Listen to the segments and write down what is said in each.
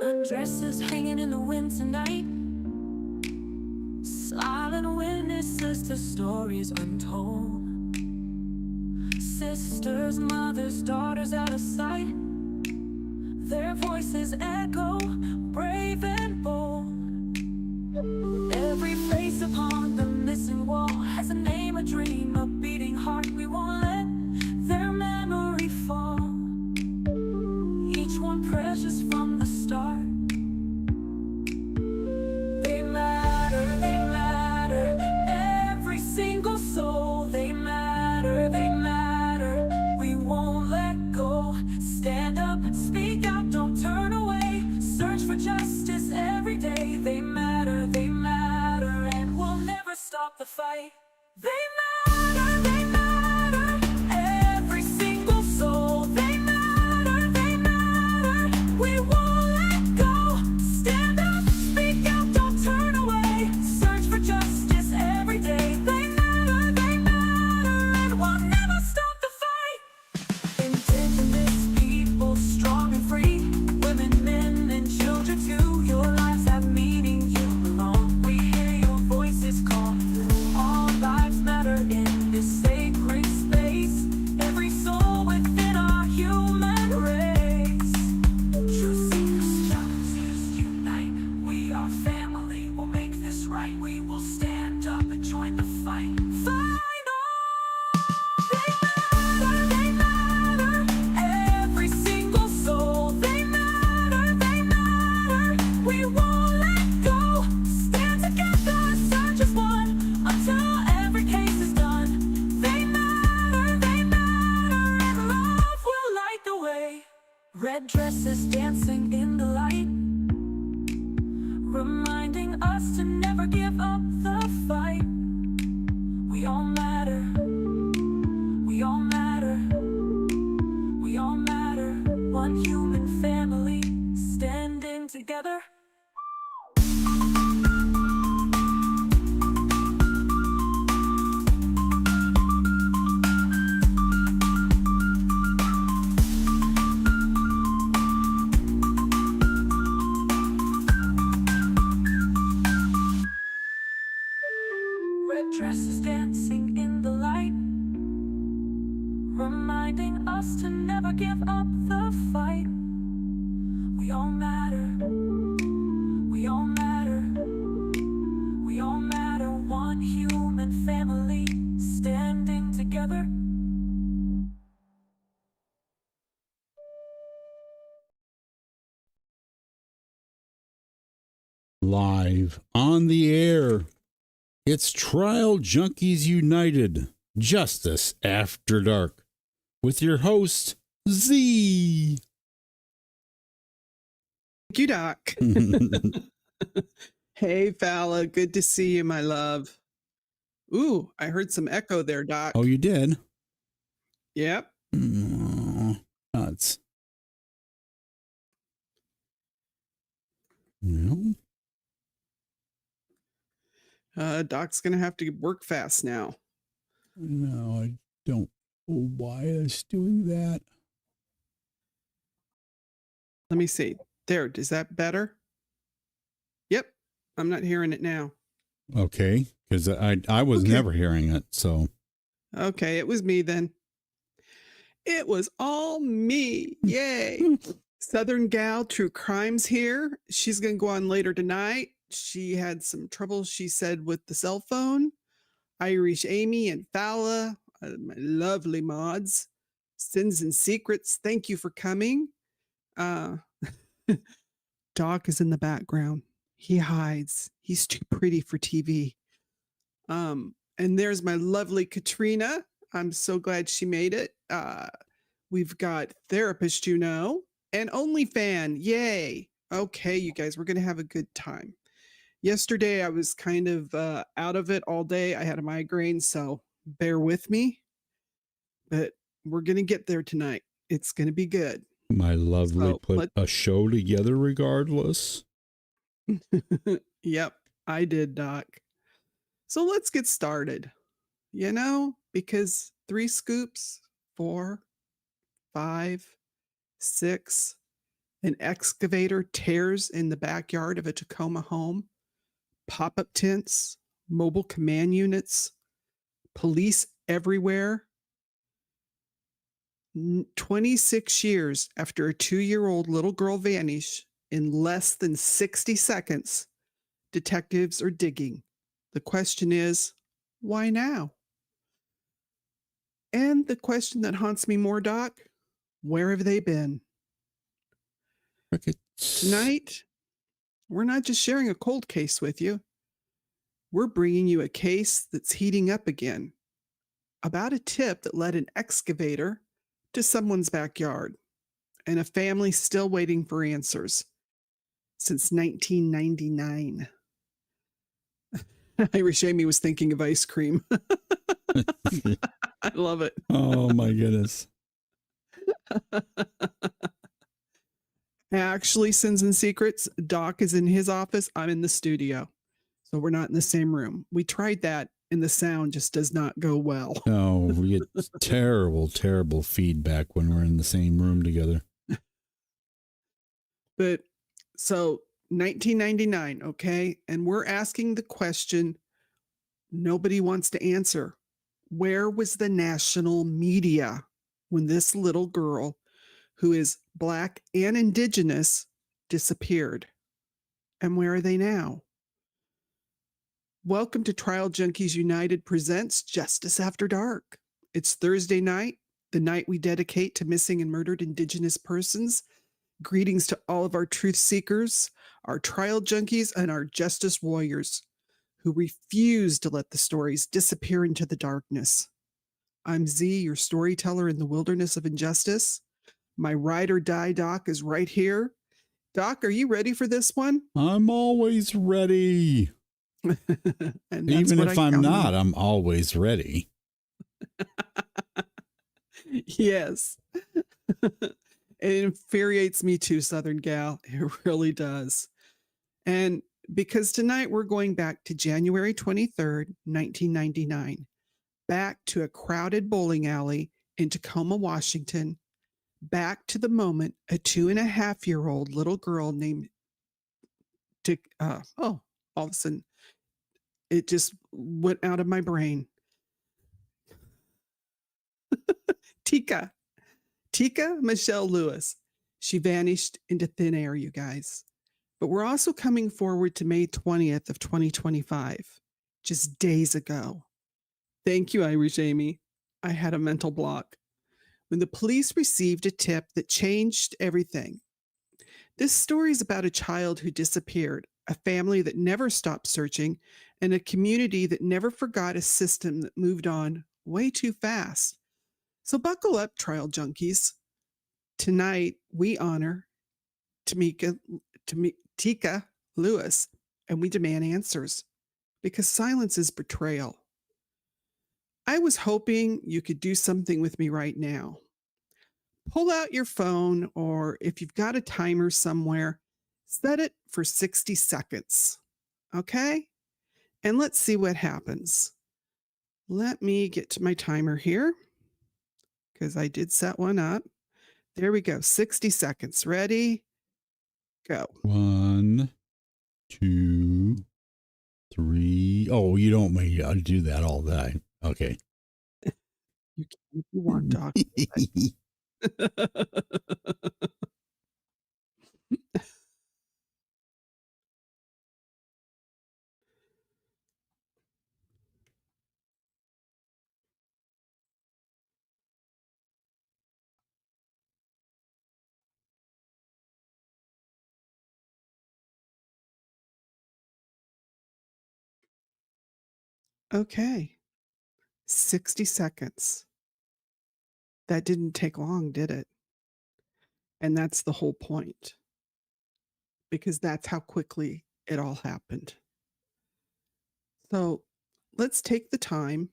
Dresses hanging in the wind tonight, silent witnesses to stories untold. Sisters, mothers, daughters out of sight, their voices echo, brave and bold. Every face upon the missing wall has a name, a dream, a beating heart. We won't let their memory fall. Each one precious from the start. They matter, every single soul. They matter, we won't let go. Stand up, speak out, don't turn away. Search for justice every day. They matter, and we'll never stop the fight. They matter, every single soul. They matter, we won't let go. Stand up, speak out, don't turn away. Search for justice every day. They matter, and we'll never stop the fight. Indigenous people, strong and free, women, men, and children too. Your lives have meaning, you belong. We hear your voices call. All lives matter in this sacred space. Every soul within our human race. True seekers, justice, unite. We are family, we'll make this right. We will stand up and join the fight. Fight on! They matter, every single soul. They matter, we won't let go. Stand together, search as one, until every case is done. They matter, and love will light the way. Red dresses dancing in the light, reminding us to never give up the fight. We all matter, we all matter, we all matter. One human family, standing together. Red dresses dancing in the light, reminding us to never give up the fight. We all matter, we all matter, we all matter. One human family, standing together. Live on the air, it's Trial Junkies United, Justice After Dark, with your host, Z. Thank you, Doc. Hey, Fala. Good to see you, my love. Ooh, I heard some echo there, Doc. Oh, you did? Yep. Nuts. No. Doc's going to have to work fast now. No, I don't know why it's doing that. Let me see. There. Is that better? Yep. I'm not hearing it now. Okay, because I was never hearing it, so. Okay, it was me then. It was all me. Yay. Southern Gal True Crimes here. She's going to go on later tonight. She had some trouble, she said, with the cell phone. Irish Amy and Fala, my lovely mods. Sins and Secrets, thank you for coming. Doc is in the background. He hides. He's too pretty for TV. And there's my lovely Katrina. I'm so glad she made it. We've got Therapist, and OnlyFan. Yay. Okay, you guys, we're going to have a good time. Yesterday, I was kind of out of it all day. I had a migraine, so bear with me. But we're going to get there tonight. It's going to be good. My lovely put a show together regardless. Yep, I did, Doc. So let's get started. Because 3 scoops, 4, 5, 6, An excavator tears in the backyard of a Tacoma home. Pop-up tents, mobile command units, police everywhere. 26 years after a 2-year-old little girl vanished, in less than 60 seconds, detectives are digging. The question is, why now? And the question that haunts me more, Doc, where have they been? Crickets. Tonight, we're not just sharing a cold case with you. We're bringing you a case that's heating up again about a tip that led an excavator to someone's backyard and a family still waiting for answers since 1999. Irish Amy was thinking of ice cream. I love it. Oh my goodness. Actually, Sins and Secrets, Doc is in his office. I'm in the studio. So we're not in the same room. We tried that and the sound just does not go well. No, we get terrible, terrible feedback when we're in the same room together. But so 1999, okay? And we're asking the question nobody wants to answer. Where was the national media when this little girl, who is Black and Indigenous, disappeared? And where are they now? Welcome to Trial Junkies United presents Justice After Dark. It's Thursday night, the night we dedicate to missing and murdered Indigenous persons. Greetings to all of our truth seekers, our trial junkies, and our justice warriors who refuse to let the stories disappear into the darkness. I'm Z, your storyteller in the wilderness of injustice. My ride or die Doc is right here. Doc, are you ready for this one? I'm always ready. And Even if I'm not, on. I'm always ready. Yes. It infuriates me too, Southern gal. It really does. And because tonight we're going back to January 23rd, 1999, back to a crowded bowling alley in Tacoma, Washington, back to the moment a 2.5-year-old little girl named all of a sudden, it just went out of my brain. Teekah Michelle Lewis. She vanished into thin air, you guys. But we're also coming forward to May 20th of 2025, just days ago. Thank you, Irish Amy. I had a mental block. When the police received a tip that changed everything. This story is about a child who disappeared, a family that never stopped searching, and a community that never forgot a system that moved on way too fast. So buckle up, trial junkies. Tonight, we honor Teekah Lewis, and we demand answers because silence is betrayal. I was hoping you could do something with me right now. Pull out your phone, or if you've got a timer somewhere, set it for 60 seconds. Okay? And let's see what happens. Let me get to my timer here because I did set one up. There we go. 60 seconds. Ready? Go. 1, 2, 3. Oh, you don't make me do that all the time. Okay. You can if you want, Doc. Okay. 60 seconds. That didn't take long, did it? And that's the whole point. Because that's how quickly it all happened. So let's take the time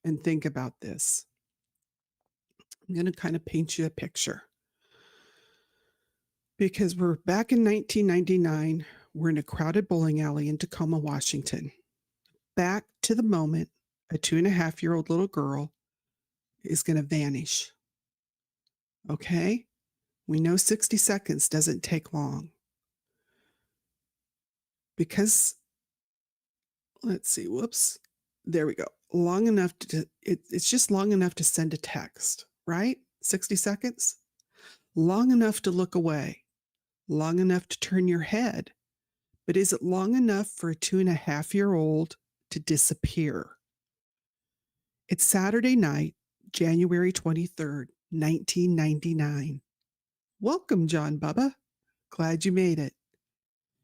and think about this. I'm going to kind of paint you a picture. Because we're back in 1999, we're in a crowded bowling alley in Tacoma, Washington. Back to the moment a 2.5-year-old little girl is going to vanish. Okay? We know 60 seconds doesn't take long. Because, let's see, whoops. There we go. Long enough it's just long enough to send a text, right? 60 seconds. Long enough to look away. Long enough to turn your head. But is it long enough for a 2.5-year-old to disappear? It's Saturday night, January 23rd, 1999. Welcome, John Bubba. Glad you made it.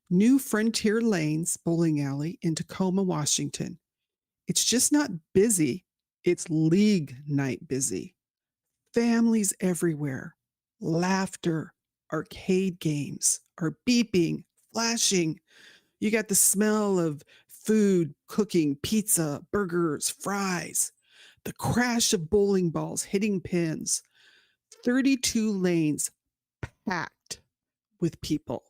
New Frontier Lanes bowling alley in Tacoma, Washington. It's just not busy, it's league night busy. Families everywhere, laughter, arcade games are beeping, flashing. You got the smell of food, cooking, pizza, burgers, fries, the crash of bowling balls hitting pins, 32 lanes packed with people.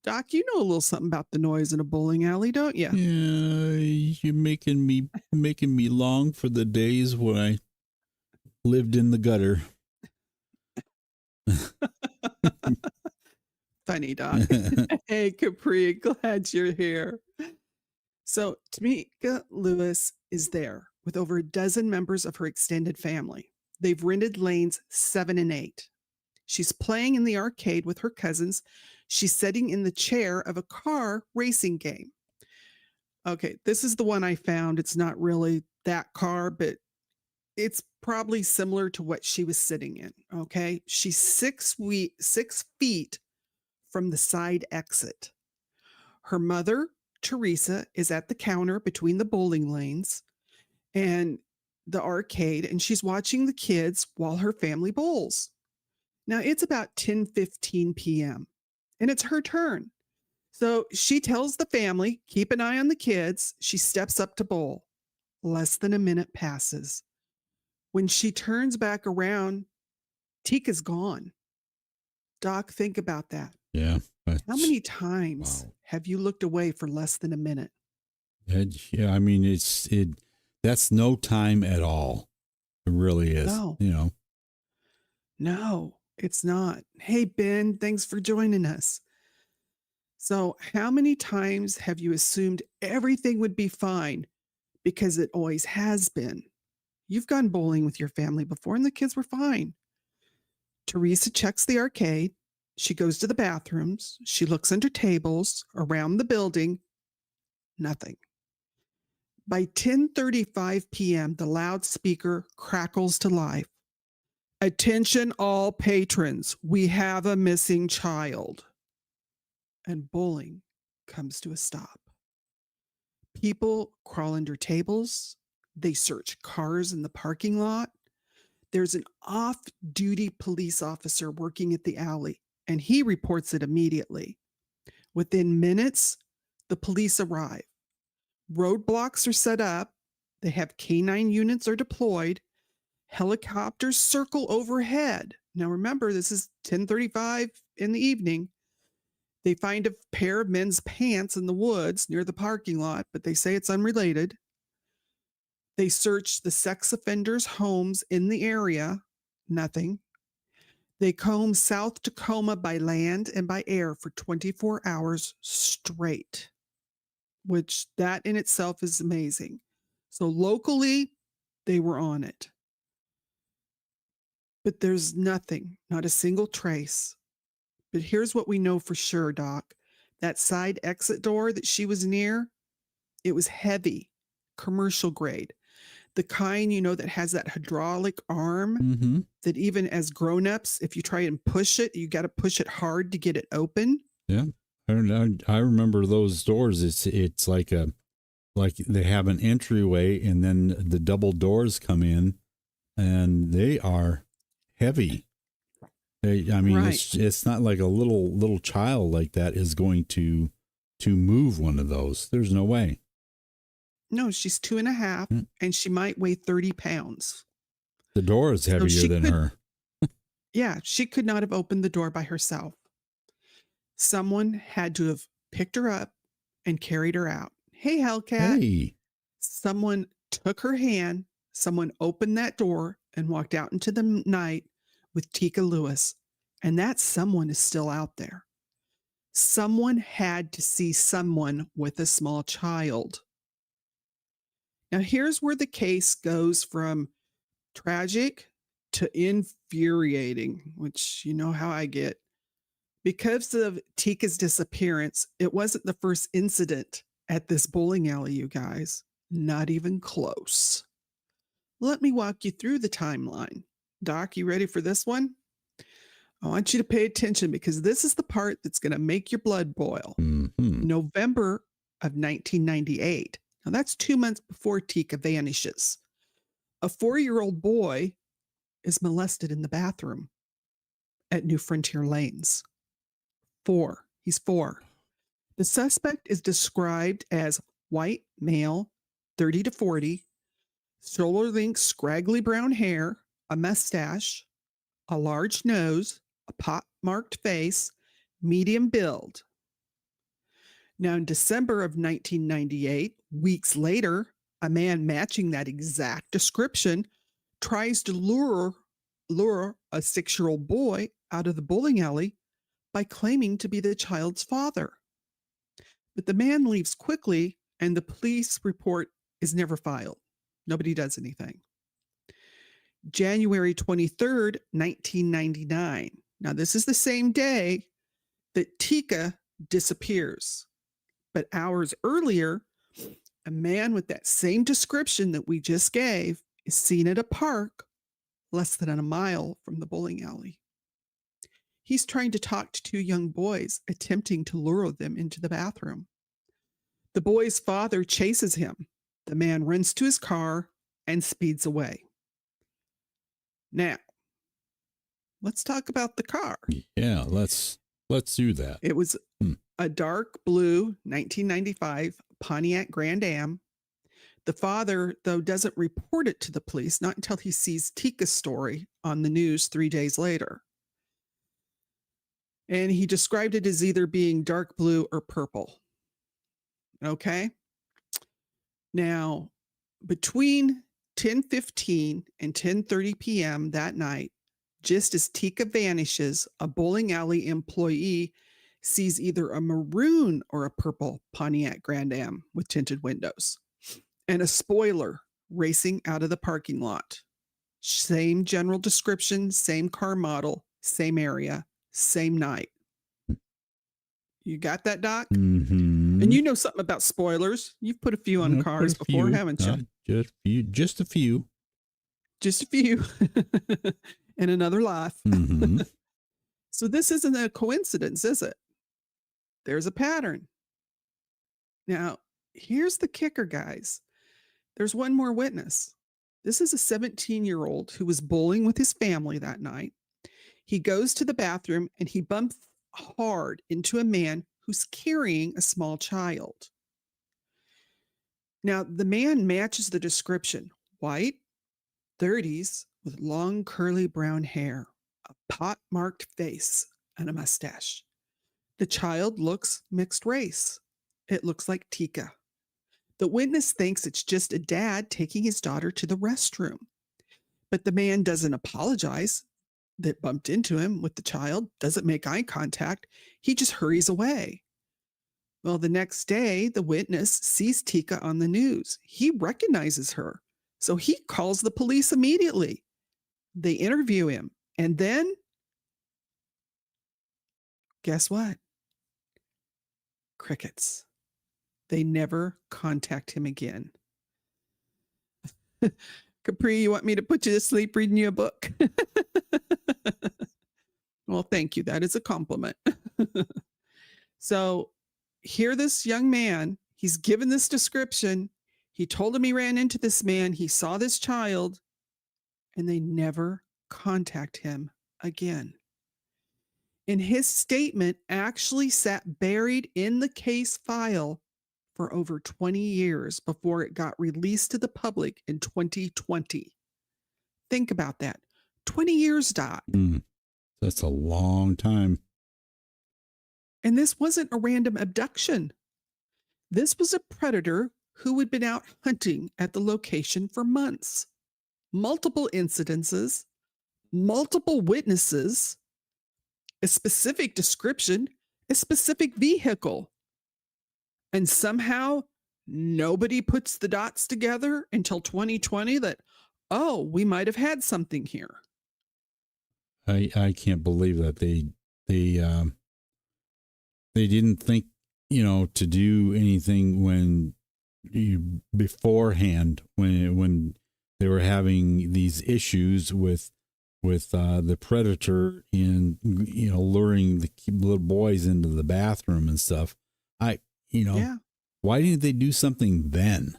Doc, you know a little something about the noise in a bowling alley, don't you? Yeah, you're making me long for the days when I lived in the gutter. Funny, Doc. Hey, Capri, glad you're here. So, Teekah Lewis is there with over a dozen members of her extended family. They've rented lanes 7 and 8. She's playing in the arcade with her cousins. She's sitting in the chair of a car racing game. Okay, this is the one I found. It's not really that car, but it's probably similar to what she was sitting in. Okay, she's 6 feet from the side exit. Her mother, Teresa, is at the counter between the bowling lanes and the arcade, and she's watching the kids while her family bowls. Now it's about 10:15 p.m. and it's her turn. So she tells the family, keep an eye on the kids. She steps up to bowl. Less than a minute passes. When she turns back around, Teekah's gone. Doc, think about that. Yeah. How many times have you looked away for less than a minute? Yeah, I mean, that's no time at all. It really is. No. You know. No, it's not. Hey, Ben, thanks for joining us. So, how many times have you assumed everything would be fine because it always has been? You've gone bowling with your family before and the kids were fine. Teresa checks the arcade. She goes to the bathrooms. She looks under tables, around the building. Nothing. By 10:35 p.m., the loudspeaker crackles to life. Attention all patrons, we have a missing child. And bowling comes to a stop. People crawl under tables. They search cars in the parking lot. There's an off-duty police officer working at the alley, and he reports it immediately. Within minutes, the police arrive. Roadblocks are set up. They have canine units are deployed. Helicopters circle overhead. Now remember, this is 10:35 in the evening. They find a pair of men's pants in the woods near the parking lot, but they say it's unrelated. They search the sex offenders' homes in the area. Nothing. They comb South Tacoma by land and by air for 24 hours straight, which that in itself is amazing. So locally, they were on it. But there's nothing, not a single trace. But here's what we know for sure, Doc. That side exit door that she was near, it was heavy, commercial grade. The kind, that has that hydraulic arm that even as grown-ups, if you try and push it, you got to push it hard to get it open. Yeah. I remember those doors. It's like they have an entryway and then the double doors come in and they are heavy. Right. It's not like a little child like that is going to move one of those. There's no way. No, she's 2.5 and she might weigh 30 pounds. The door is heavier than her. Yeah, she could not have opened the door by herself. Someone had to have picked her up and carried her out. Hey, Hellcat. Hey. Someone took her hand, someone opened that door and walked out into the night with Teekah Lewis. And that someone is still out there. Someone had to see someone with a small child. Now, here's where the case goes from tragic to infuriating, which you know how I get. Because of Teekah's disappearance, it wasn't the first incident at this bowling alley, you guys. Not even close. Let me walk you through the timeline. Doc, you ready for this one? I want you to pay attention because this is the part that's going to make your blood boil. Mm-hmm. November of 1998. Now, that's 2 months before Teekah vanishes. A 4-year-old boy is molested in the bathroom at New Frontier Lanes. 4. He's 4. The suspect is described as white male, 30 to 40, shoulder-length, scraggly brown hair, a mustache, a large nose, a pock-marked face, medium build. Now, in December of 1998, weeks later, a man matching that exact description tries to lure a 6-year-old boy out of the bowling alley by claiming to be the child's father. But the man leaves quickly, and the police report is never filed. Nobody does anything. January 23rd, 1999. Now, this is the same day that Teekah disappears. But hours earlier, a man with that same description that we just gave is seen at a park less than a mile from the bowling alley. He's trying to talk to 2 young boys, attempting to lure them into the bathroom. The boy's father chases him. The man runs to his car and speeds away. Now, let's talk about the car. Yeah, let's do that. It was a dark blue 1995 Pontiac Grand Am. The father, though, doesn't report it to the police, not until he sees Teekah's story on the news 3 days later. And he described it as either being dark blue or purple. Okay? Now, between 10:15 and 10:30 p.m. that night, just as Teekah vanishes, a bowling alley employee sees either a maroon or a purple Pontiac Grand Am with tinted windows and a spoiler racing out of the parking lot. Same general description, same car model, same area, same night. You got that, Doc? Mm-hmm. And you know something about spoilers. You've put a few on cars before, haven't you? Just a few. Just a few. In another life. Mm-hmm. So this isn't a coincidence, is it? There's a pattern. Now, here's the kicker, guys. There's one more witness. This is a 17-year-old who was bowling with his family that night. He goes to the bathroom and he bumps hard into a man who's carrying a small child. Now, the man matches the description. White, 30s, with long curly brown hair, a pot-marked face, and a mustache. The child looks mixed race. It looks like Teekah. The witness thinks it's just a dad taking his daughter to the restroom. But the man doesn't apologize that bumped into him with the child, doesn't make eye contact. He just hurries away. Well, the next day, the witness sees Teekah on the news. He recognizes her. So he calls the police immediately. They interview him. And then, guess what? Crickets. They never contact him again. Capri, you want me to put you to sleep reading you a book? Well, thank you. That is a compliment. So here this young man, he's given this description. He told him he ran into this man. He saw this child, and they never contact him again. And his statement actually sat buried in the case file for over 20 years before it got released to the public in 2020. Think about that. 20 years, Doc. That's a long time. And this wasn't a random abduction. This was a predator who had been out hunting at the location for months. Multiple incidences, multiple witnesses, a specific description, a specific vehicle. And somehow nobody puts the dots together until 2020 that, oh, we might have had something here. I can't believe that they didn't think, to do anything beforehand when they were having these issues with the predator in luring the little boys into the bathroom and stuff. Yeah. Why didn't they do something then?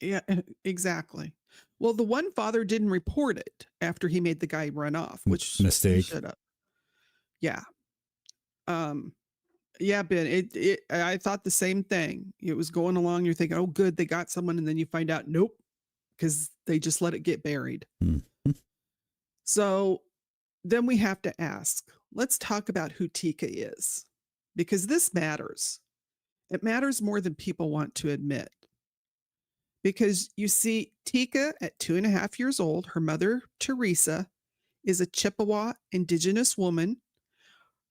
Yeah, exactly. Well, the one father didn't report it after he made the guy run off, which Mistake. he should have. Yeah. Yeah, Ben, I thought the same thing. It was going along, you're thinking, oh, good, they got someone, and then you find out, nope, because they just let it get buried. Mm-hmm. So then we have to ask, let's talk about who Teekah is, because this matters. It matters more than people want to admit. Because you see, Teekah, at 2.5 years old, her mother, Teresa, is a Chippewa Indigenous woman.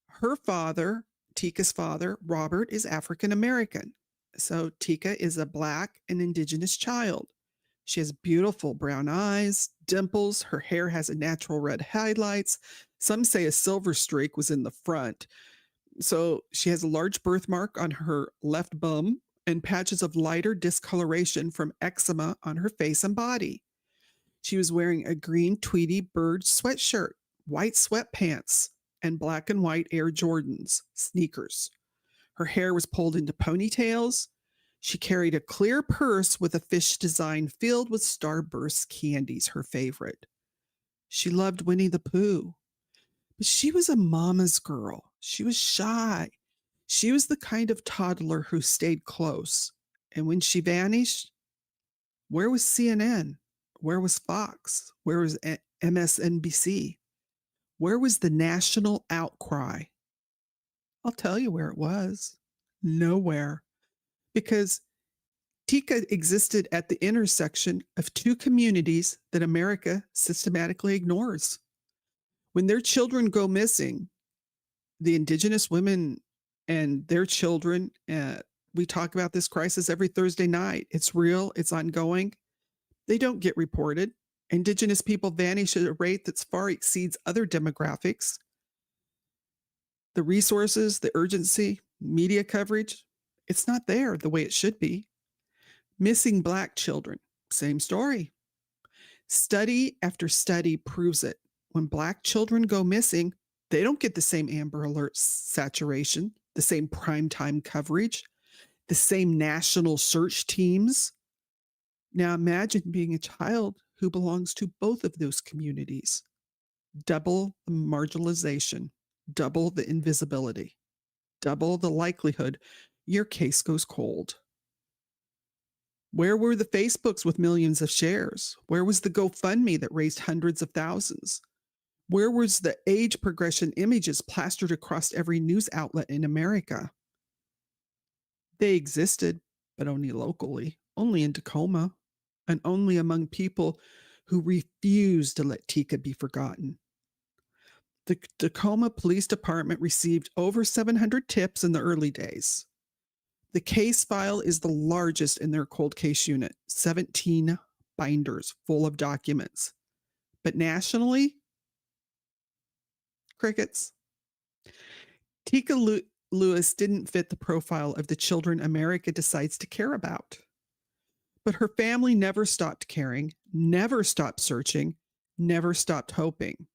Her father, Teekah's father, Robert, is African American. So Teekah is a Black and Indigenous child. She has beautiful brown eyes, dimples. Her hair has a natural red highlights. Some say a silver streak was in the front. So she has a large birthmark on her left bum and patches of lighter discoloration from eczema on her face and body. She was wearing a green Tweety Bird sweatshirt, white sweatpants, and black and white Air Jordans sneakers. Her hair was pulled into ponytails. She carried a clear purse with a fish design filled with Starburst candies, her favorite. She loved Winnie the Pooh. But she was a mama's girl. She was shy. She was the kind of toddler who stayed close. And when she vanished, where was CNN? Where was Fox? Where was MSNBC? Where was the national outcry? I'll tell you where it was. Nowhere. Because Teekah existed at the intersection of two communities that America systematically ignores. When their children go missing, the Indigenous women and their children, we talk about this crisis every Thursday night. It's real. It's ongoing. They don't get reported. Indigenous people vanish at a rate that far exceeds other demographics. The resources, the urgency, media coverage, it's not there the way it should be. Missing Black children, same story. Study after study proves it. When Black children go missing, they don't get the same Amber Alert saturation, the same primetime coverage, the same national search teams. Now imagine being a child who belongs to both of those communities. Double the marginalization, double the invisibility, double the likelihood your case goes cold. Where were the Facebooks with millions of shares? Where was the GoFundMe that raised hundreds of thousands? Where was the age progression images plastered across every news outlet in America? They existed, but only locally, only in Tacoma, and only among people who refused to let Teekah be forgotten. The Tacoma Police Department received over 700 tips in the early days. The case file is the largest in their cold case unit, 17 binders full of documents. But nationally, crickets. Teekah Lewis didn't fit the profile of the children America decides to care about. But her family never stopped caring, never stopped searching, never stopped hoping.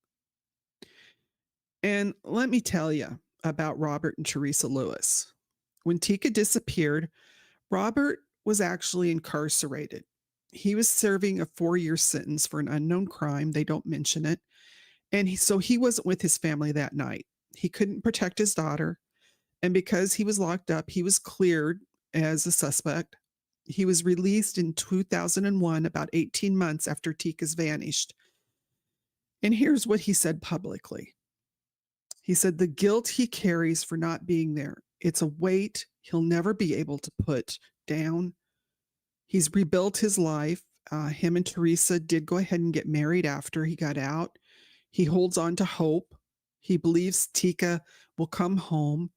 And let me tell you about Robert and Teresa Lewis. When Teekah disappeared, Robert was actually incarcerated. He was serving a 4-year sentence for an unknown crime. They don't mention it. And so he wasn't with his family that night. He couldn't protect his daughter. And because he was locked up, he was cleared as a suspect. He was released in 2001, about 18 months after Teekah's vanished. And here's what he said publicly. He said, the guilt he carries for not being there, it's a weight he'll never be able to put down. He's rebuilt his life. Him and Teresa did go ahead and get married after he got out. He holds on to hope. He believes Teekah will come home.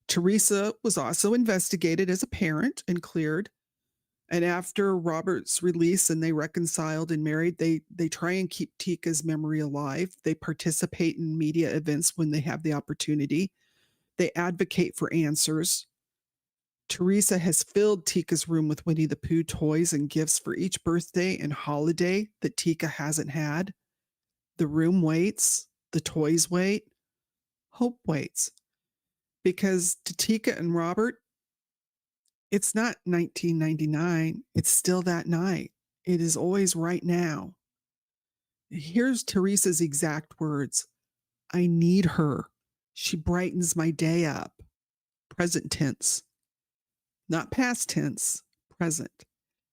Teresa was also investigated as a parent and cleared. And after Robert's release and they reconciled and married, they try and keep Teekah's memory alive. They participate in media events when they have the opportunity. They advocate for answers. Teresa has filled Teekah's room with Winnie the Pooh toys and gifts for each birthday and holiday that Teekah hasn't had. The room waits. The toys wait. Hope waits. Because to Teekah and Robert, it's not 1999. It's still that night. It is always right now. Here's Teresa's exact words. I need her. She brightens my day up. Present tense. Not past tense, present.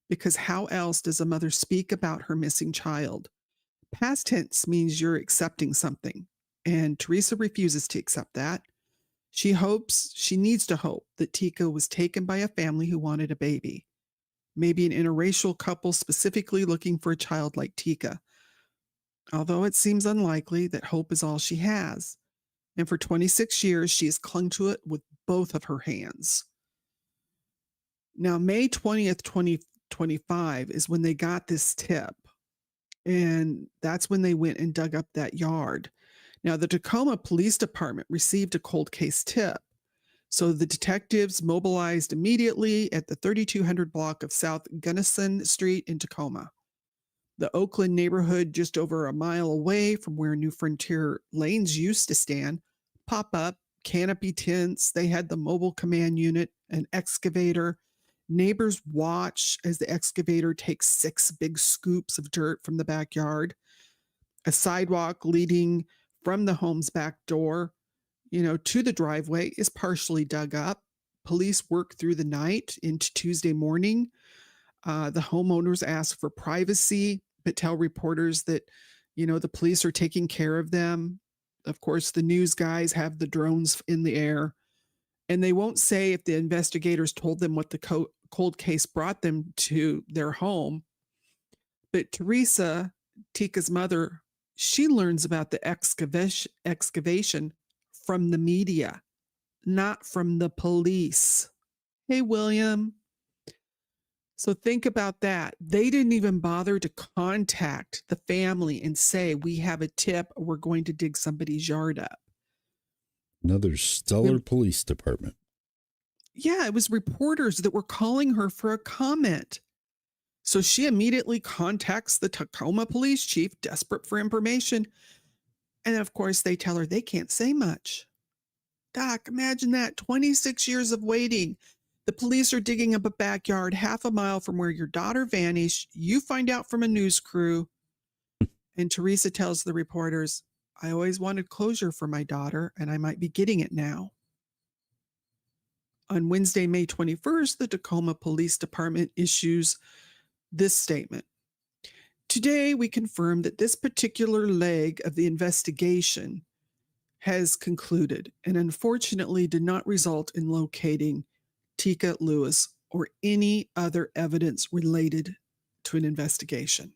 Because how else does a mother speak about her missing child? Past tense means you're accepting something. And Teresa refuses to accept that. She needs to hope that Teekah was taken by a family who wanted a baby. Maybe an interracial couple specifically looking for a child like Teekah. Although it seems unlikely, that hope is all she has. And for 26 years, she has clung to it with both of her hands. Now, May 20th, 2025 is when they got this tip. And that's when they went and dug up that yard. Now, the Tacoma Police Department received a cold case tip. So the detectives mobilized immediately at the 3200 block of South Gunnison Street in Tacoma. The Oakland neighborhood, just over a mile away from where New Frontier Lanes used to stand, pop up, canopy tents. They had the mobile command unit, an excavator. Neighbors watch as the excavator takes 6 big scoops of dirt from the backyard. A sidewalk leading from the home's back door, to the driveway is partially dug up. Police work through the night into Tuesday morning. The homeowners ask for privacy, but tell reporters that, the police are taking care of them. Of course, the news guys have the drones in the air, and they won't say if the investigators told them what the cold case brought them to their home. But Teresa, Teekah's mother, she learns about the excavation from the media, not from the police. Hey, William. So think about that. They didn't even bother to contact the family and say, we have a tip, we're going to dig somebody's yard up. Another stellar police department. Yeah, it was reporters that were calling her for a comment. So she immediately contacts the Tacoma police chief, desperate for information. And of course, they tell her they can't say much. Doc, imagine that, 26 years of waiting. The police are digging up a backyard half a mile from where your daughter vanished. You find out from a news crew. And Teresa tells the reporters, I always wanted closure for my daughter, and I might be getting it now. On Wednesday, May 21st, the Tacoma Police Department issues this statement. Today, we confirm that this particular leg of the investigation has concluded and unfortunately did not result in locating Teekah Lewis or any other evidence related to an investigation.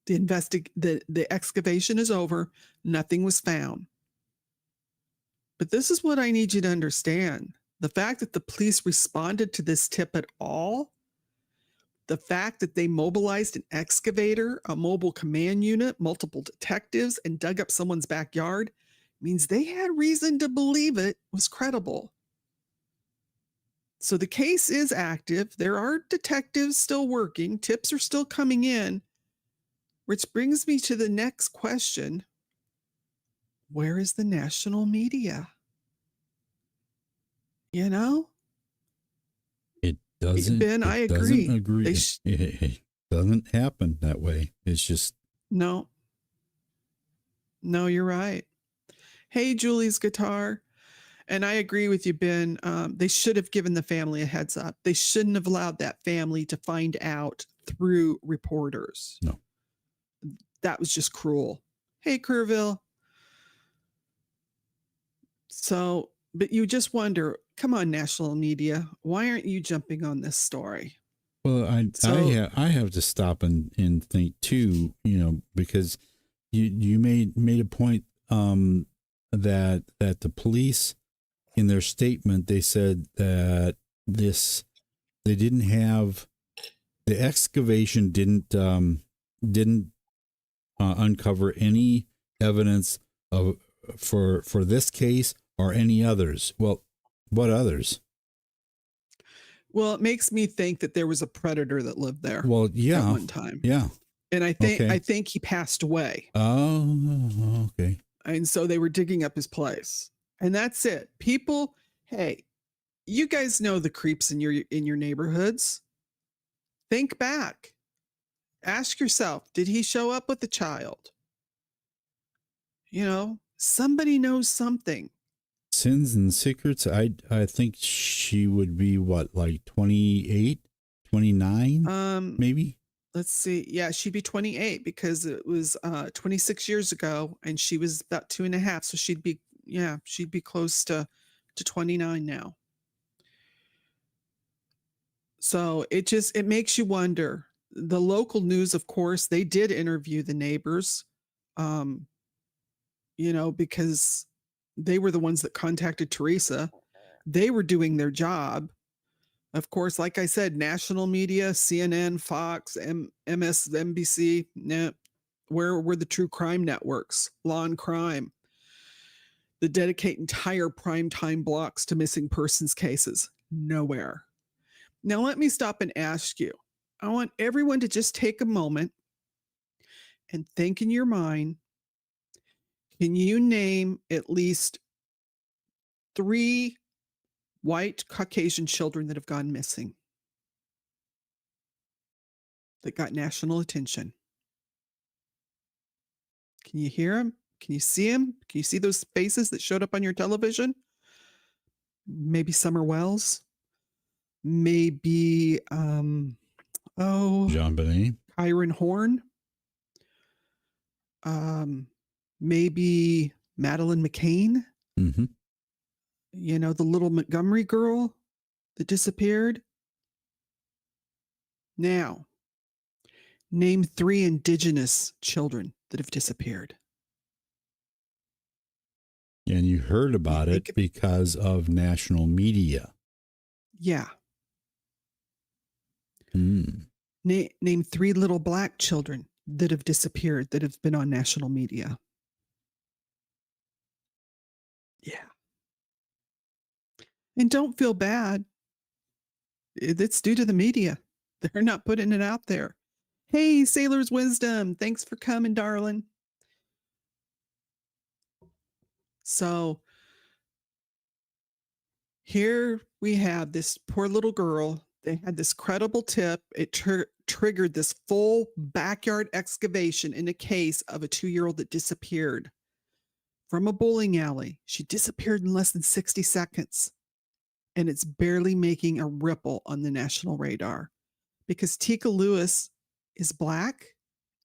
The excavation is over. Nothing was found. But this is what I need you to understand. The fact that the police responded to this tip at all, the fact that they mobilized an excavator, a mobile command unit, multiple detectives, and dug up someone's backyard means they had reason to believe it was credible. So the case is active. There are detectives still working. Tips are still coming in, which brings me to the next question. Where is the national media? It doesn't. Ben, I agree. It doesn't happen that way. It's just. No, you're right. Hey, Julie's guitar. And I agree with you, Ben. They should have given the family a heads up. They shouldn't have allowed that family to find out through reporters. No. That was just cruel. Hey, Kerrville. So, but you just wonder, come on, national media, why aren't you jumping on this story? Well, I have to stop and think too, because you made a point that the police, in their statement, they said that they didn't have, the excavation didn't uncover any evidence of for this case or any others. Well, what others? Well, it makes me think that there was a predator that lived there Well, yeah, at one time. yeah. And I Okay. think he passed away. Oh, okay. And so they were digging up his place. And that's it. People, hey, you guys know the creeps in your neighborhoods. Think back. Ask yourself, did he show up with a child? You know, somebody knows something. Sins and Secrets, I think she would be what, like 28, 29, maybe? Let's see. Yeah, she'd be 28 because it was 26 years ago and she was about 2.5. So she'd be close to 29 now. So it makes you wonder. The local news, of course, they did interview the neighbors, because they were the ones that contacted Teresa. They were doing their job. Of course, like I said, national media, CNN, Fox, MSNBC, where were the true crime networks, Law and Crime, that dedicate entire primetime blocks to missing persons cases? Nowhere. Now, let me stop and ask you. I want everyone to just take a moment and think in your mind. Can you name at least 3 white Caucasian children that have gone missing, that got national attention? Can you hear them? Can you see them? Can you see those faces that showed up on your television? Maybe Summer Wells. Maybe, Jean Benet. Kyron Horn. Maybe Madeline McCain. Mm-hmm. The little Montgomery girl that disappeared. Now, name 3 Indigenous children that have disappeared. And you heard about it because of national media. Yeah. Mm. Name 3 little Black children that have disappeared that have been on national media. Yeah. And don't feel bad. It's due to the media. They're not putting it out there. Hey, Sailor's Wisdom. Thanks for coming, darling. So here we have this poor little girl. They had this credible tip. It triggered this full backyard excavation in a case of a 2-year-old that disappeared from a bowling alley. She disappeared in less than 60 seconds. And it's barely making a ripple on the national radar because Teekah Lewis is Black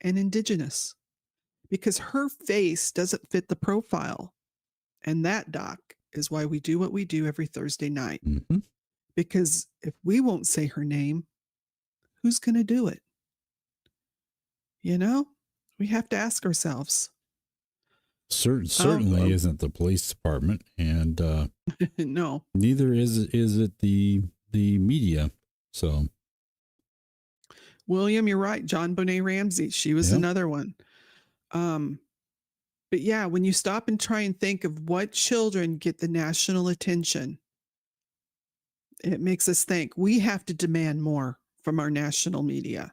and Indigenous, because her face doesn't fit the profile. And that, Doc, is why we do what we do every Thursday night. Mm-hmm. Because if we won't say her name, who's going to do it? We have to ask ourselves. Certainly isn't the police department, and no, neither is it the media. So, William, you're right. John Bonet Ramsey, she was another one. But yeah, when you stop and try and think of what children get the national attention, it makes us think we have to demand more from our national media,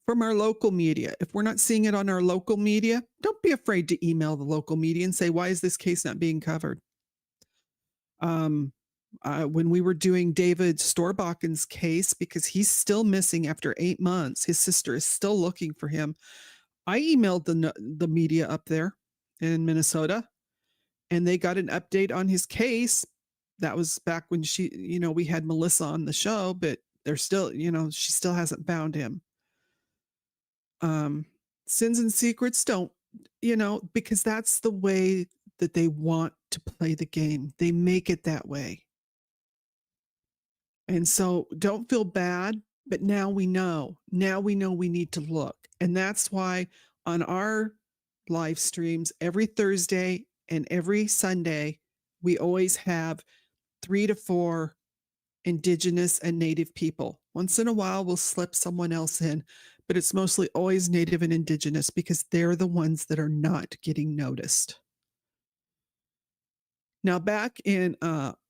from our local media. If we're not seeing it on our local media, don't be afraid to email the local media and say, why is this case not being covered? When we were doing David Storbachen's case, because he's still missing after 8 months, his sister is still looking for him. I emailed the media up there in Minnesota, and they got an update on his case. That was back when we had Melissa on the show, but they're still, she still hasn't found him. Sins and Secrets don't, because that's the way that they want to play the game. They make it that way. And so don't feel bad, but now we know. Now we know we need to look. And that's why on our live streams every Thursday and every Sunday. We always have 3 to 4 Indigenous and Native people. Once in a while, we'll slip someone else in, but it's mostly always Native and Indigenous because they're the ones that are not getting noticed. Now, back in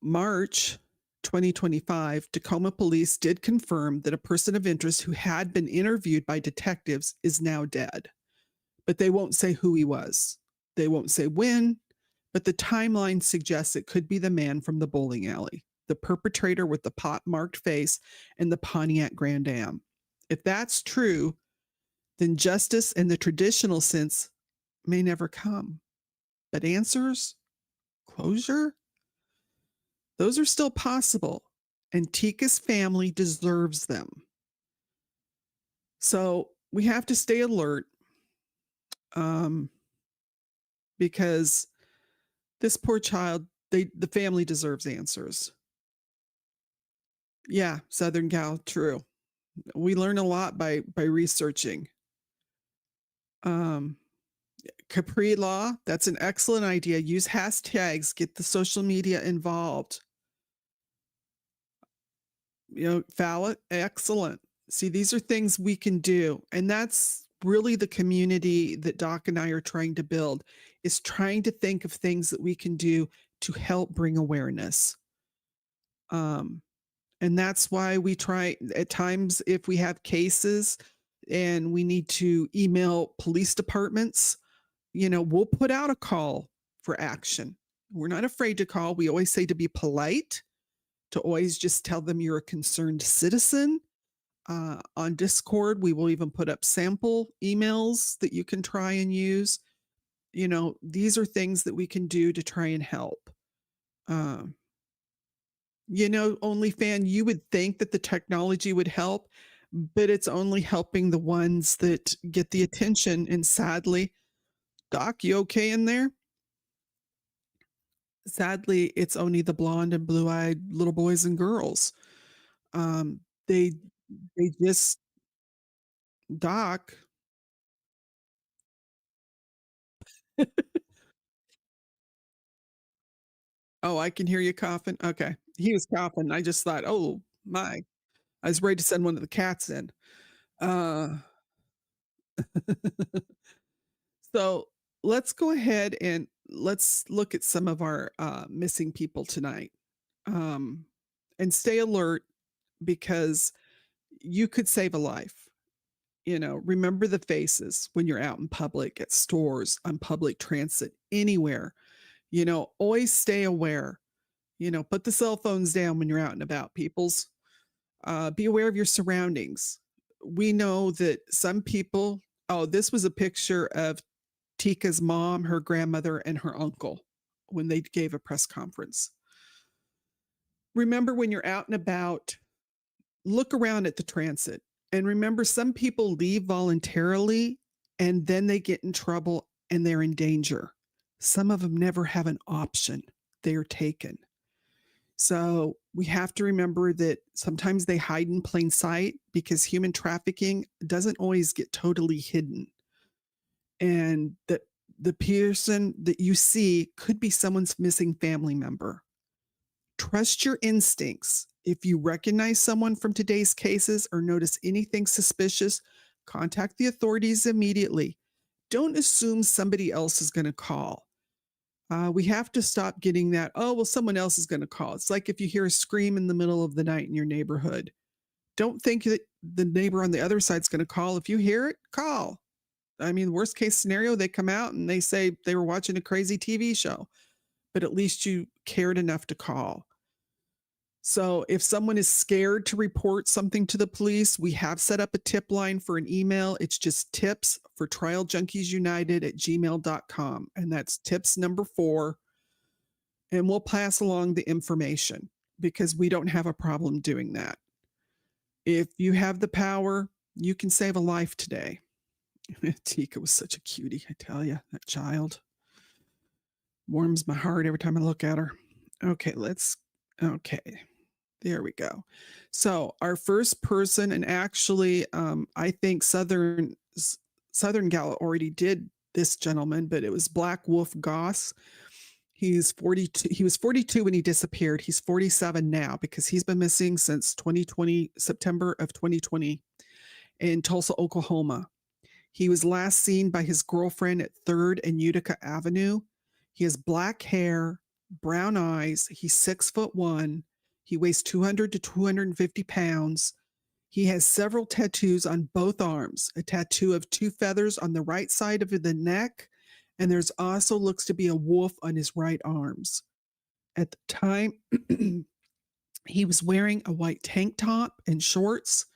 March 2025, Tacoma police did confirm that a person of interest who had been interviewed by detectives is now dead, but they won't say who he was. They won't say when, but the timeline suggests it could be the man from the bowling alley, the perpetrator with the pot-marked face and the Pontiac Grand Am. If that's true, then justice in the traditional sense may never come. But answers, closure, those are still possible, and Teekah's family deserves them. So we have to stay alert because this poor child, the family deserves answers. Yeah, Southern Gal, true. We learn a lot by researching. Capri Law, that's an excellent idea. Use hashtags, get the social media involved. Valid, excellent. See, these are things we can do. And that's really the community that Doc and I are trying to build, is trying to think of things that we can do to help bring awareness. And that's why we try at times, if we have cases and we need to email police departments, we'll put out a call for action. We're not afraid to call. We always say to be polite, to always just tell them you're a concerned citizen. On Discord, we will even put up sample emails that you can try and use. These are things that we can do to try and help. OnlyFan, you would think that the technology would help, but it's only helping the ones that get the attention. And sadly, Doc, you okay in there? Sadly, it's only the blonde and blue-eyed little boys and girls. They just, Doc. Oh, I can hear you coughing. Okay. He was coughing. I just thought, oh my, I was ready to send one of the cats in. Uh, so let's go ahead and let's look at some of our missing people tonight. And stay alert because you could save a life. Remember the faces when you're out in public, at stores, on public transit, anywhere. Always stay aware. Put the cell phones down when you're out and about, peoples. Be aware of your surroundings. We know that some people, this was a picture of Teekah's mom, her grandmother, and her uncle when they gave a press conference. Remember when you're out and about, look around at the transit. And remember, some people leave voluntarily and then they get in trouble and they're in danger. Some of them never have an option. They are taken. So we have to remember that sometimes they hide in plain sight because human trafficking doesn't always get totally hidden. And that the person that you see could be someone's missing family member. Trust your instincts. If you recognize someone from today's cases or notice anything suspicious, contact the authorities immediately. Don't assume somebody else is going to call. We have to stop getting that, someone else is going to call. It's like if you hear a scream in the middle of the night in your neighborhood. Don't think that the neighbor on the other side is going to call. If you hear it, call. I mean, worst case scenario, they come out and they say they were watching a crazy TV show, but at least you cared enough to call. So if someone is scared to report something to the police, we have set up a tip line for an email. It's just tips for trialjunkiesunited@gmail.com. And that's tips number 4. And we'll pass along the information because we don't have a problem doing that. If you have the power, you can save a life today. Teekah was such a cutie, I tell you, that child. Warms my heart every time I look at her. Okay, there we go. So our first person, and actually, I think Southern Gal already did this gentleman, but it was Black Wolf Goss. He's 42. He was 42 when he disappeared. He's 47 now because he's been missing since 2020, September of 2020 in Tulsa, Oklahoma. He was last seen by his girlfriend at 3rd and Utica Avenue. He has black hair, brown eyes. He's 6'1". He weighs 200 to 250 pounds. He has several tattoos on both arms, a tattoo of 2 feathers on the right side of the neck, and there's also looks to be a wolf on his right arms. At the time, he was wearing a white tank top and shorts,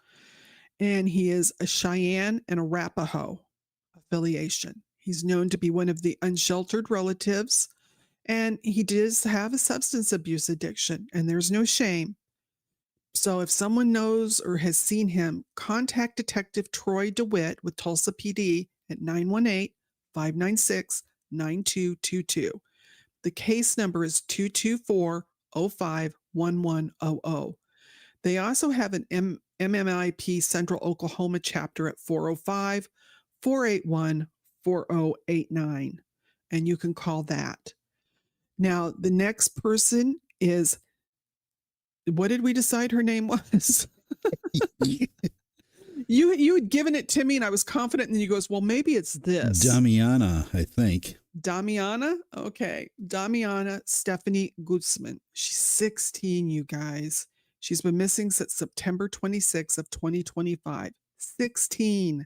and he is a Cheyenne and Arapaho affiliation. He's known to be one of the unsheltered relatives, and he does have a substance abuse addiction, and there's no shame. So if someone knows or has seen him, contact Detective Troy DeWitt with Tulsa PD at 918-596-9222. The case number is 224-05-1100. They also have an MMIWP Central Oklahoma chapter at 405-481-4089, and you can call that. Now, the next person is, what did we decide her name was? You had given it to me, and I was confident, and then you goes, well, maybe it's this. Damiana, I think. Damiana? Okay. Damiana Stephanie Guzman. She's 16, you guys. She's been missing since September 26th of 2025. 16.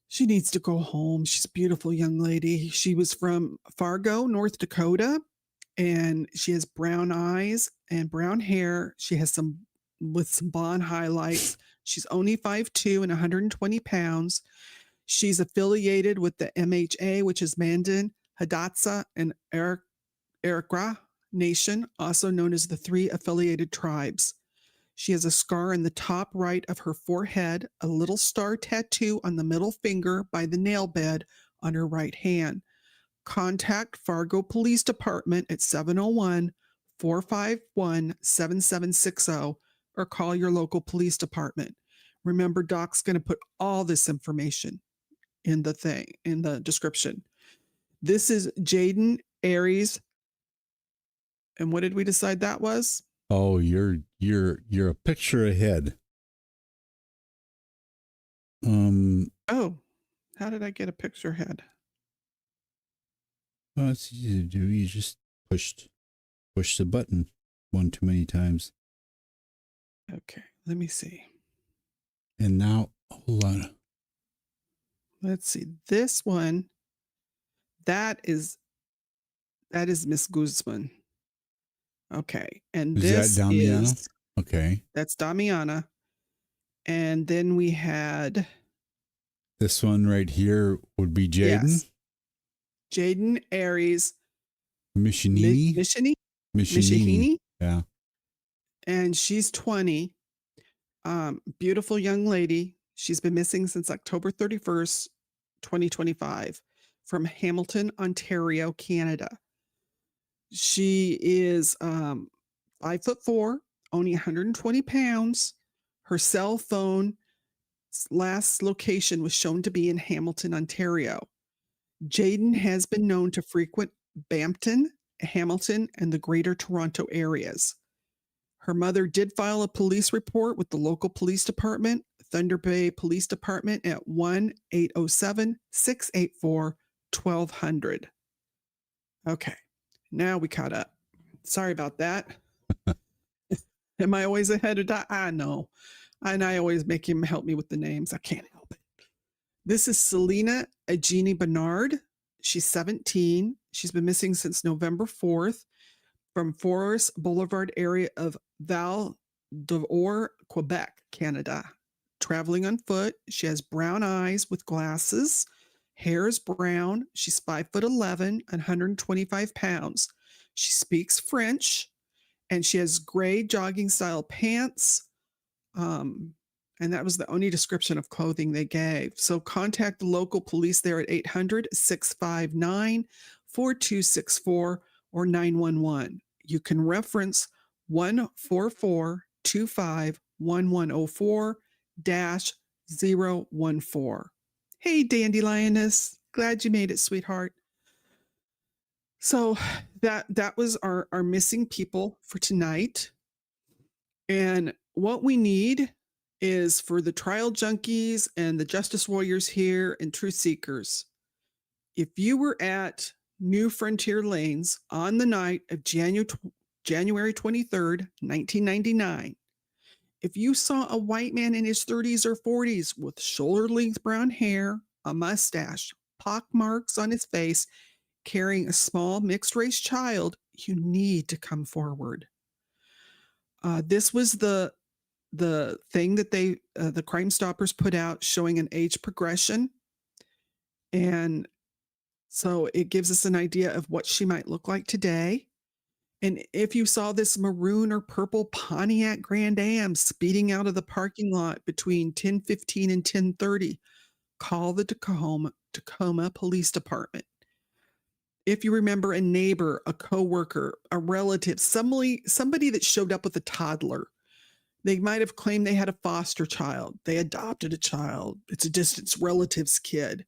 She needs to go home. She's a beautiful young lady. She was from Fargo, North Dakota, and she has brown eyes and brown hair. She has some blonde highlights. She's only 5'2" and 120 pounds. She's affiliated with the MHA, which is Mandan, Hidatsa, and Arikara Nation, also known as the 3 affiliated tribes. She has a scar in the top right of her forehead, a little star tattoo on the middle finger by the nail bed on her right hand. Contact Fargo Police Department at 701-451-7760 or call your local police department. Remember, Doc's going to put all this information in the description. This is Jaden Aries. And what did we decide that was? Oh, you're a picture ahead. Oh, how did I get a picture ahead? Well, it's easy to do. You just push the button one too many times. Okay, let me see. And now, hold on. Let's see. This one, that is Miss Guzman. Okay, and Is that Damiana? Okay. That's Damiana. And then we had This one right here would be Jaden. Yes. Jaden Aries. Michinini. Michinini. Yeah. And she's 20. Beautiful young lady. She's been missing since October 31st, 2025 from Hamilton, Ontario, Canada. She is 5'4", only 120 pounds. Her cell phone last location was shown to be in Hamilton, Ontario. Jaden has been known to frequent Bampton, Hamilton, and the Greater Toronto areas. Her mother did file a police report with the local police department, Thunder Bay Police Department, at 1-807-684-1200. Okay, now we caught up. Sorry about that. Am I always ahead of that? I know. And I always make him help me with the names. I can't help it. This is Selena Agini Bernard. She's 17. She's been missing since November 4th from Forest Boulevard area of Val d'Or, Quebec, Canada. Traveling on foot. She has brown eyes with glasses. Hair is brown. She's 5'11" and 125 pounds. She speaks French, and she has gray jogging style pants. And that was the only description of clothing they gave. So contact the local police there at 800-659-4264 or 911. You can reference 144-25-1104-014. Hey, Dandy Lioness. Glad you made it, sweetheart. So that was our missing people for tonight. And what we need is for the trial junkies and the justice warriors here and truth seekers. If you were at New Frontier Lanes on the night of January 23rd, 1999, if you saw a white man in his 30s or 40s with shoulder-length brown hair, a mustache, pock marks on his face, carrying a small mixed-race child, you need to come forward. This was the thing that the Crime Stoppers put out showing an age progression. And so it gives us an idea of what she might look like today. And if you saw this maroon or purple Pontiac Grand Am speeding out of the parking lot between 10:15 and 10:30, call the Tacoma Police Department. If you remember a neighbor, a coworker, a relative, somebody that showed up with a toddler, they might have claimed they had a foster child. They adopted a child. It's a distant relative's kid.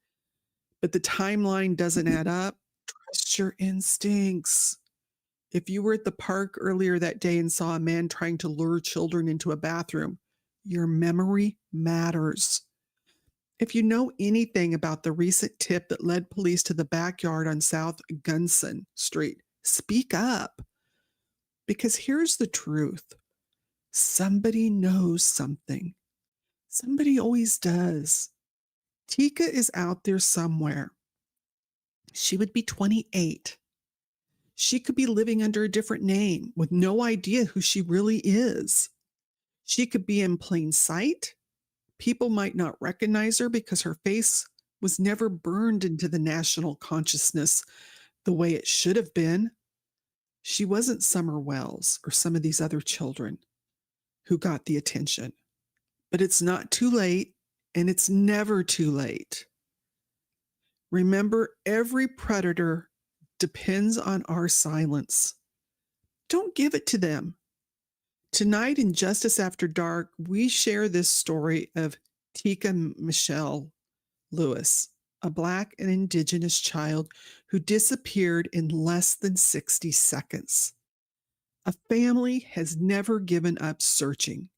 But the timeline doesn't add up. Trust your instincts. If you were at the park earlier that day and saw a man trying to lure children into a bathroom, your memory matters. If you know anything about the recent tip that led police to the backyard on South Gunson Street, speak up. Because here's the truth. Somebody knows something. Somebody always does. Teekah is out there somewhere. She would be 28. She could be living under a different name with no idea who she really is. She could be in plain sight. People might not recognize her because her face was never burned into the national consciousness the way it should have been. She wasn't Summer Wells or some of these other children who got the attention. But it's not too late, and it's never too late. Remember, every predator depends on our silence. Don't give it to them. Tonight in Justice After Dark, we share this story of Teekah Lewis, a Black and Indigenous child who disappeared in less than 60 seconds. A family has never given up searching,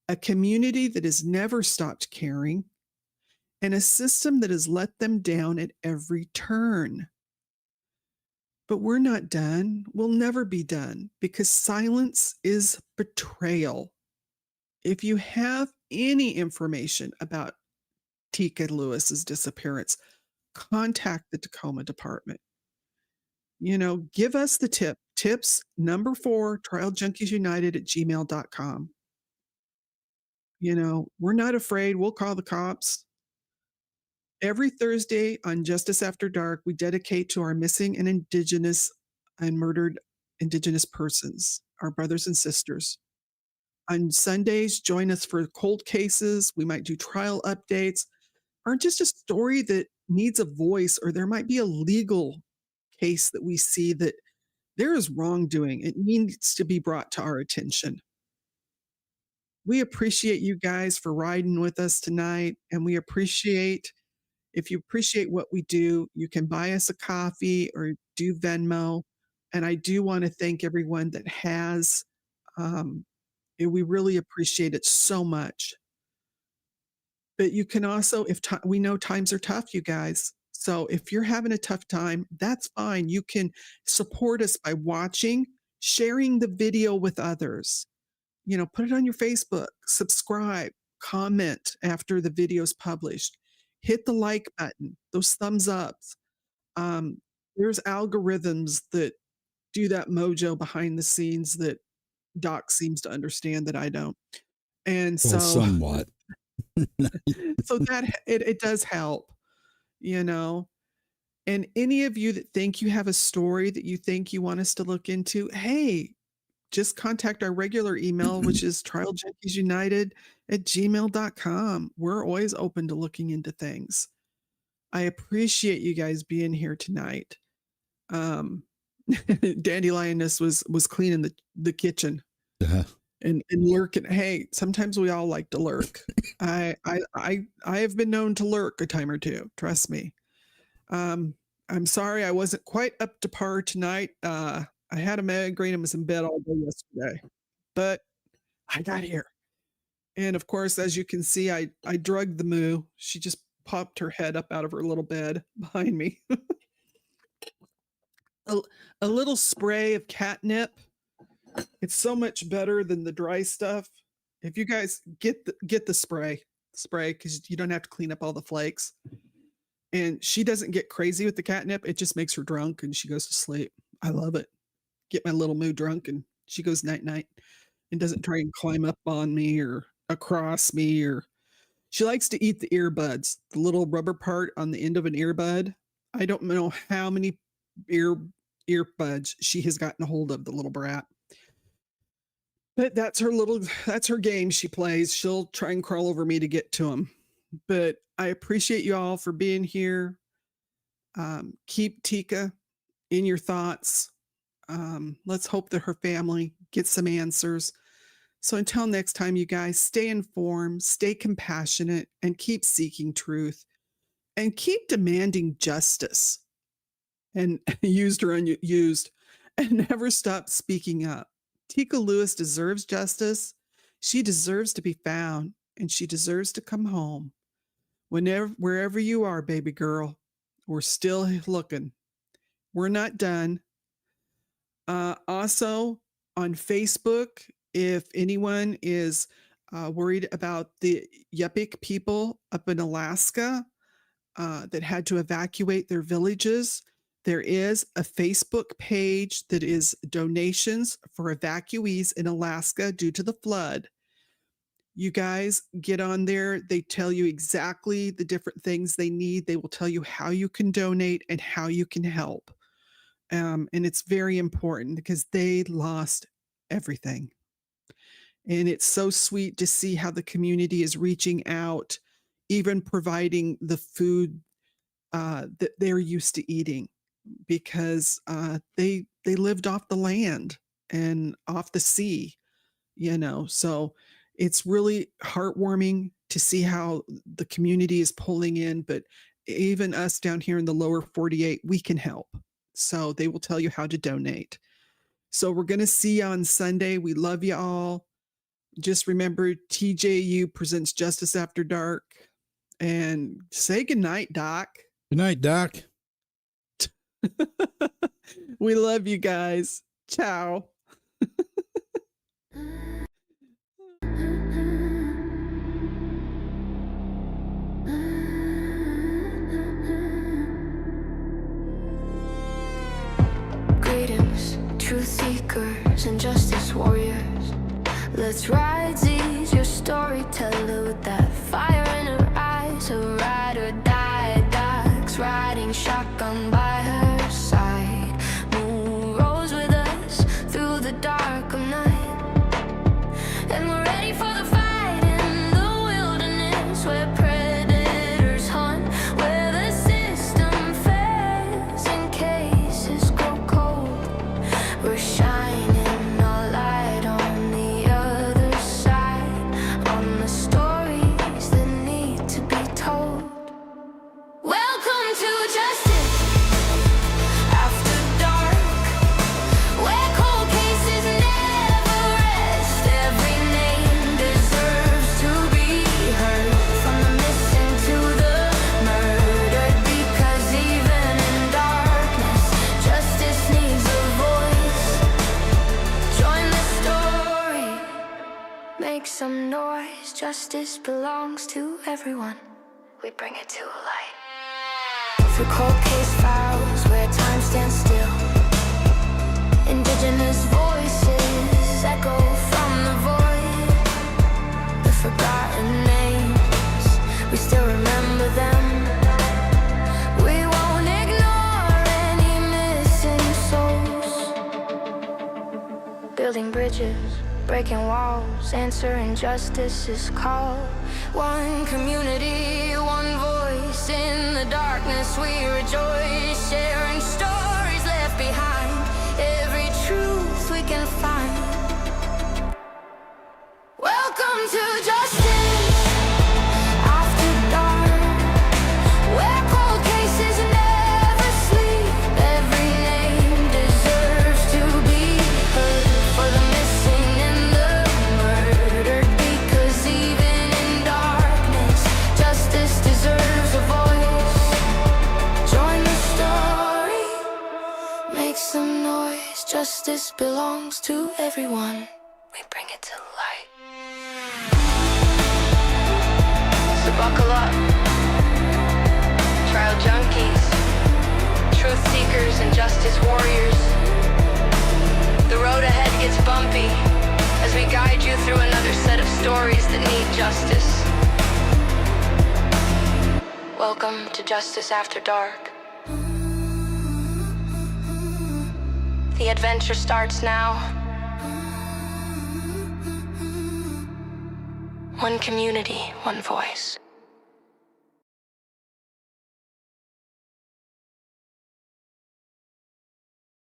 a community that has never stopped caring, and a system that has let them down at every turn. But we're not done. We'll never be done because silence is betrayal. If you have any information about Teekah Lewis's disappearance, contact the Tacoma department. Give us the tips, number 4, trialjunkiesunited@gmail.com. We're not afraid. We'll call the cops. Every Thursday on Justice After Dark, we dedicate to our missing and Indigenous and murdered Indigenous persons, our brothers and sisters. On Sundays, join us for cold cases. We might do trial updates or just a story that needs a voice, or there might be a legal case that we see that there is wrongdoing. It needs to be brought to our attention. We appreciate you guys for riding with us tonight, and we appreciate if you appreciate what we do, you can buy us a coffee or do Venmo. And I do want to thank everyone that has. We really appreciate it so much. But you can also, we know times are tough, you guys. So if you're having a tough time, that's fine. You can support us by watching, sharing the video with others. Put it on your Facebook, subscribe, comment after the video is published. Hit the like button, those thumbs ups. There's algorithms that do that mojo behind the scenes that Doc seems to understand that I don't. And so somewhat. So that it does help, And any of you that think you have a story that you think you want us to look into, hey, just contact our regular email, which is trialjunkiesunited@gmail.com. We're always open to looking into things. I appreciate you guys being here tonight. Dandelioness was cleaning the kitchen and lurking. Hey, sometimes we all like to lurk. I have been known to lurk a time or two. Trust me. I'm sorry I wasn't quite up to par tonight. I had a migraine and was in bed all day yesterday, but I got here. And of course, as you can see, I drugged the moo. She just popped her head up out of her little bed behind me. a little spray of catnip. It's so much better than the dry stuff. If you guys get the spray because you don't have to clean up all the flakes. And she doesn't get crazy with the catnip. It just makes her drunk and she goes to sleep. I love it. Get my little moo drunk and she goes night night and doesn't try and climb up on me or across me, or she likes to eat the earbuds, the little rubber part on the end of an earbud. I don't know how many earbuds she has gotten a hold of, the little brat. But that's her game she plays. She'll try and crawl over me to get to him. But I appreciate you all for being here. Keep Teekah in your thoughts. Let's hope that her family gets some answers. So until next time, you guys, stay informed, stay compassionate, and keep seeking truth. And keep demanding justice. And used or unused. And never stop speaking up. Teekah Lewis deserves justice. She deserves to be found. And she deserves to come home. Wherever you are, baby girl, we're still looking. We're not done. Also on Facebook, if anyone is worried about the Yupik people up in Alaska that had to evacuate their villages, there is a Facebook page that is donations for evacuees in Alaska due to the flood. You guys get on there. They tell you exactly the different things they need. They will tell you how you can donate and how you can help. And it's very important because they lost everything. And it's so sweet to see how the community is reaching out, even providing the food that they're used to eating, because they lived off the land and off the sea, so it's really heartwarming to see how the community is pulling in, but even us down here in the lower 48, we can help. So they will tell you how to donate. So we're going to see you on Sunday. We love you all. Just remember, TJU presents Justice After Dark. And say goodnight, Doc. Good night, Doc. We love you guys. Ciao. Greetings, truth seekers and justice warriors. Let's ride, seize your storyteller with that fire in her eyes. A ride or die, Doc's riding shotgun by her side. Moon rolls with us through the dark of night. And we're ready for the fight in the wilderness where predators hunt, where the system fails and cases grow cold. We're shining our light on the other side, on the stories that need to be told. Welcome to Justice After Dark, where cold cases never rest. Every name deserves to be heard, from the missing to the murdered, because even in darkness, justice needs a voice. Join the story, make some noise. Justice belongs to everyone. We bring it to light. Through cold case files where time stands still, Indigenous voices echo from the void. The forgotten names, we still remember them. We won't ignore any missing souls. Building bridges, breaking walls, answering justice's call. One community, one voice. In the darkness we rejoice, sharing stories left behind, every truth we can find. Welcome to Justice After Dark, where cold cases never justice belongs to everyone. We bring it to light. So buckle up, trial junkies, truth seekers and justice warriors. The road ahead gets bumpy as we guide you through another set of stories that need justice. Welcome to Justice After Dark. The adventure starts now. One community, one voice.